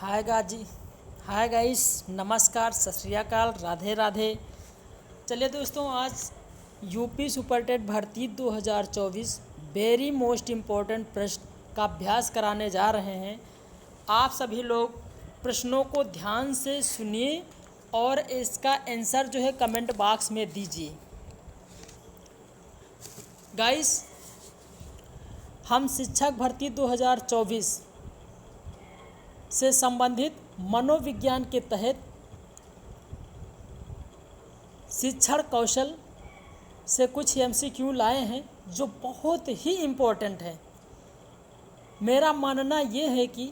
हाय गाजी hi guys, नमस्कार, सत श्री अकाल, राधे राधे। चलिए दोस्तों, आज यूपी सुपरटेट भर्ती 2024 वेरी मोस्ट इम्पोर्टेंट प्रश्न का अभ्यास कराने जा रहे हैं। आप सभी लोग प्रश्नों को ध्यान से सुनिए और इसका आंसर जो है कमेंट बॉक्स में दीजिए। गाइस, हम शिक्षक भर्ती 2024 से संबंधित मनोविज्ञान के तहत शिक्षण कौशल से कुछ एमसीक्यू लाए हैं जो बहुत ही इम्पोर्टेंट है। मेरा मानना ये है कि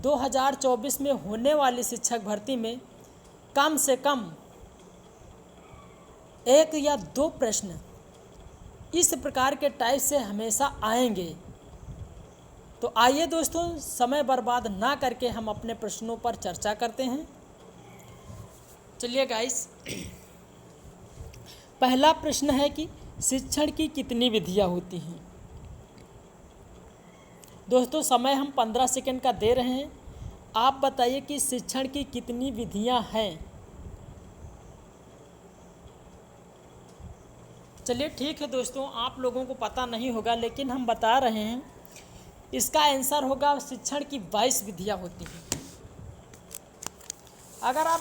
2024 में होने वाली शिक्षक भर्ती में कम से कम 1 या 2 प्रश्न इस प्रकार के टाइप से हमेशा आएंगे। तो आइए दोस्तों, समय बर्बाद ना करके हम अपने प्रश्नों पर चर्चा करते हैं। चलिए गाइस, पहला प्रश्न है कि शिक्षण की कितनी विधियां होती हैं। दोस्तों, समय हम 15 सेकंड का दे रहे हैं। आप बताइए कि शिक्षण की कितनी विधियां हैं। चलिए ठीक है दोस्तों, आप लोगों को पता नहीं होगा लेकिन हम बता रहे हैं। इसका आंसर होगा शिक्षण की 22 विधियां होती हैं। अगर आप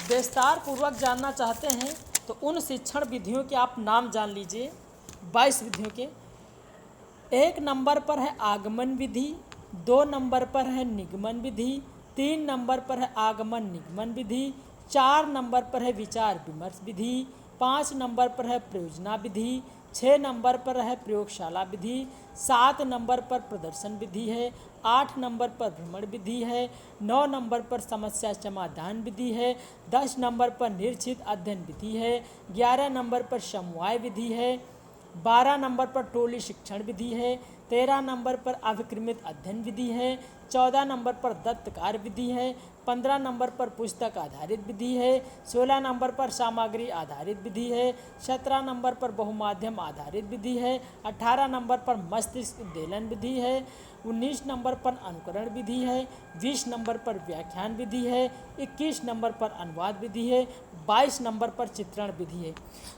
विस्तार पूर्वक जानना चाहते हैं तो उन शिक्षण विधियों के आप नाम जान लीजिए। 22 विधियों के 1 नंबर पर है आगमन विधि, 2 नंबर पर है निगमन विधि, 3 नंबर पर है आगमन निगमन विधि, 4 नंबर पर है विचार विमर्श विधि, 5 नंबर पर है प्रयोजना विधि, 6 नंबर पर है प्रयोगशाला विधि, 7 नंबर पर प्रदर्शन विधि है, 8 नंबर पर भ्रमण विधि है, 9 नंबर पर समस्या समाधान विधि है, 10 नंबर पर निश्चित अध्ययन विधि है, 11 नंबर पर समवाय विधि है, 12 नंबर पर टोली शिक्षण विधि है, 13 नंबर पर अभिक्रमित अध्ययन विधि है, 14 नंबर पर दत्तकार विधि है, 15 नंबर पर पुस्तक आधारित विधि है, 16 नंबर पर सामग्री आधारित विधि है, 17 नंबर पर बहुमाध्यम आधारित विधि है, 18 नंबर पर मस्तिष्क उद्दीलन विधि है, 19 नंबर पर अनुकरण विधि है, 20 नंबर पर व्याख्यान विधि है, 21 नंबर पर अनुवाद विधि है, 22 नंबर पर चित्रण विधि है।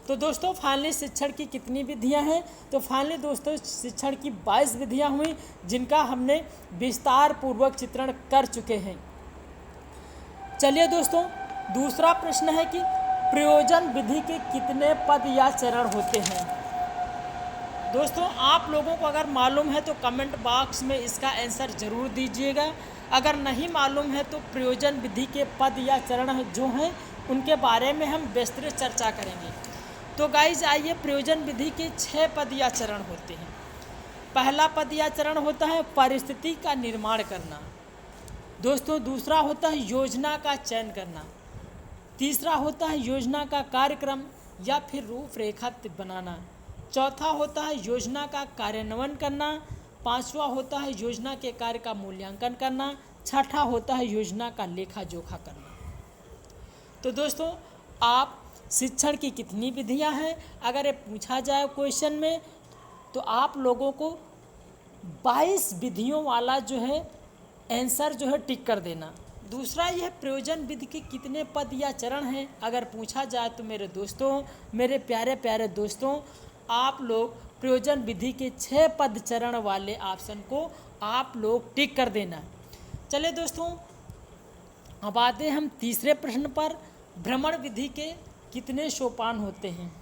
तो दोस्तों, फाइनली शिक्षण की कितनी विधियां हैं? तो फाइनली दोस्तों, शिक्षण की 22 विधियां हुई जिनका हमने विस्तार पूर्वक चित्रण कर चुके हैं। चलिए दोस्तों, दूसरा प्रश्न है कि प्रयोजन विधि के कितने पद या चरण होते हैं। दोस्तों, आप लोगों को अगर मालूम है तो कमेंट बॉक्स में इसका आंसर जरूर दीजिएगा। अगर नहीं मालूम है तो प्रयोजन विधि के पद या चरण जो हैं उनके बारे में हम विस्तृत चर्चा करेंगे। तो गाइज आइए, प्रयोजन विधि के 6 पद या चरण होते हैं। पहला पद या चरण होता है परिस्थिति का निर्माण करना। दोस्तों, दूसरा होता है योजना का चयन करना। तीसरा होता है योजना का कार्यक्रम या फिर रूपरेखा बनाना। चौथा होता है योजना का कार्यान्वयन करना। पांचवा होता है योजना के कार्य का मूल्यांकन करना। छठा होता है योजना का लेखा जोखा करना। तो दोस्तों, आप शिक्षण की कितनी विधियां हैं अगर ये पूछा जाए क्वेश्चन में, तो आप लोगों को 22 विधियों वाला जो है आंसर जो है टिक कर देना। दूसरा यह प्रयोजन विधि के कितने पद या चरण हैं अगर पूछा जाए तो मेरे दोस्तों, मेरे प्यारे प्यारे दोस्तों, आप लोग प्रयोजन विधि के 6 पद चरण वाले ऑप्शन को आप लोग टिक कर देना। चलिए दोस्तों, अब आते हैं हम तीसरे प्रश्न पर। भ्रमण विधि के कितने सोपान होते हैं।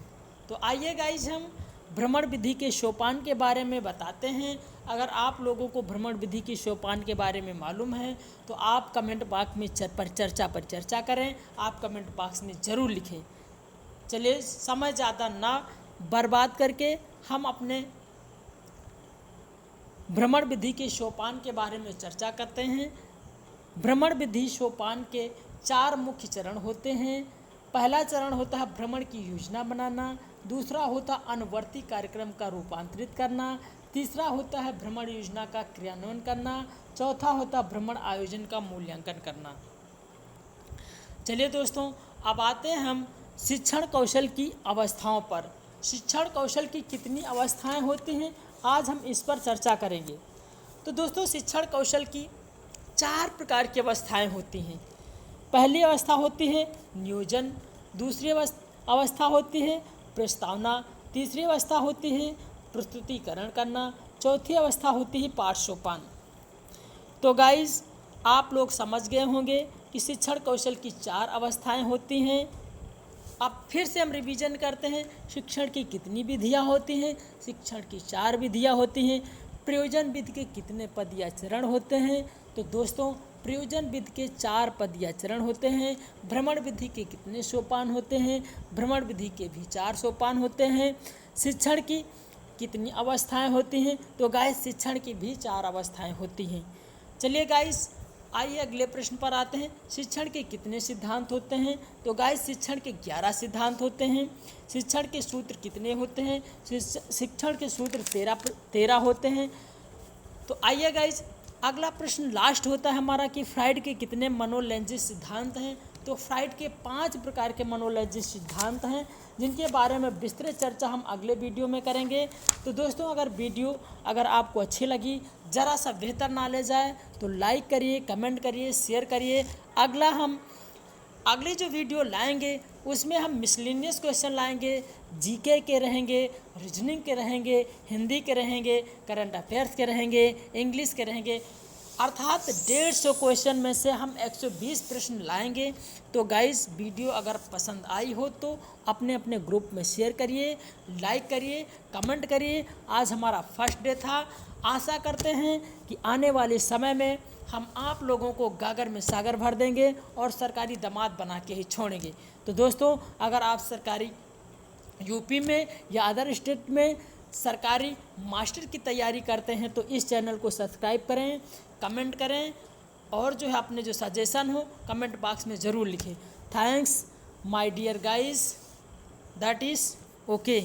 तो आइए गाइज, हम भ्रमण विधि के सोपान के बारे में बताते हैं। अगर आप लोगों को भ्रमण विधि के सोपान के बारे में मालूम है तो आप कमेंट बॉक्स में चर्चा करें। आप कमेंट बॉक्स में ज़रूर लिखें। चलिए, समय ज़्यादा ना बर्बाद करके हम अपने भ्रमण विधि के सोपान के बारे में चर्चा करते हैं। भ्रमण विधि सोपान के 4 मुख्य चरण होते हैं। पहला चरण होता है भ्रमण की योजना बनाना। दूसरा होता है अनुवर्ती कार्यक्रम का रूपांतरित करना। तीसरा होता है भ्रमण योजना का क्रियान्वयन करना। चौथा होता है भ्रमण आयोजन का मूल्यांकन करना। चलिए दोस्तों, अब आते हैं हम शिक्षण कौशल की अवस्थाओं पर। शिक्षण कौशल की कितनी अवस्थाएं होती हैं, आज हम इस पर चर्चा करेंगे। तो दोस्तों, शिक्षण कौशल की 4 प्रकार की अवस्थाएं होती हैं। पहली अवस्था होती है नियोजन, दूसरी अवस्था होती है प्रस्तावना, तीसरी अवस्था होती है प्रस्तुतिकरण करना, चौथी अवस्था होती है पाठ सोपान। तो गाइज आप लोग समझ गए होंगे कि शिक्षण कौशल की 4 अवस्थाएं होती हैं। अब फिर से हम रिवीजन करते हैं, शिक्षण की कितनी विधियां होती हैं। शिक्षण की 4 विधियां होती हैं। प्रयोजन विधि के कितने पद या चरण होते हैं। तो दोस्तों प्रयोजन विधि के 4 पद या चरण होते हैं। भ्रमण विधि के कितने सोपान होते हैं। भ्रमण विधि के भी 4 सोपान होते हैं। शिक्षण की कितनी अवस्थाएं होती हैं। तो गाइस शिक्षण की भी 4 अवस्थाएं होती हैं। चलिए गाइस आइए अगले प्रश्न पर आते हैं। शिक्षण के कितने सिद्धांत होते हैं। तो गाइस शिक्षण के 11 सिद्धांत होते हैं। शिक्षण के सूत्र कितने होते हैं। शिक्षण के सूत्र 13 होते हैं। तो आइए गाइस अगला प्रश्न लास्ट होता है हमारा कि फ्राइड के कितने मनोलैंजिक सिद्धांत हैं। तो फ्राइड के 5 प्रकार के मनोलैंजिक सिद्धांत हैं, जिनके बारे में विस्तृत चर्चा हम अगले वीडियो में करेंगे। तो दोस्तों अगर वीडियो आपको अच्छी लगी, ज़रा सा बेहतर नॉलेज आए तो लाइक करिए, कमेंट करिए, शेयर करिए। अगली जो वीडियो लाएंगे उसमें हम मिसलिनियस क्वेश्चन लाएंगे, जीके के रहेंगे, रीजनिंग के रहेंगे, हिंदी के रहेंगे, करंट अफेयर्स के रहेंगे, इंग्लिश के रहेंगे, अर्थात 150 क्वेश्चन में से हम 120 प्रश्न लाएंगे। तो गाइस वीडियो अगर पसंद आई हो तो अपने अपने ग्रुप में शेयर करिए, लाइक करिए, कमेंट करिए। आज हमारा फर्स्ट डे था। आशा करते हैं कि आने वाले समय में हम आप लोगों को गागर में सागर भर देंगे और सरकारी दामाद बना के ही छोड़ेंगे। तो दोस्तों अगर आप सरकारी यूपी में या अदर स्टेट में सरकारी मास्टर की तैयारी करते हैं तो इस चैनल को सब्सक्राइब करें, कमेंट करें और जो है अपने जो सजेशन हो कमेंट बॉक्स में ज़रूर लिखें। Thanks my dear guys, that is okay.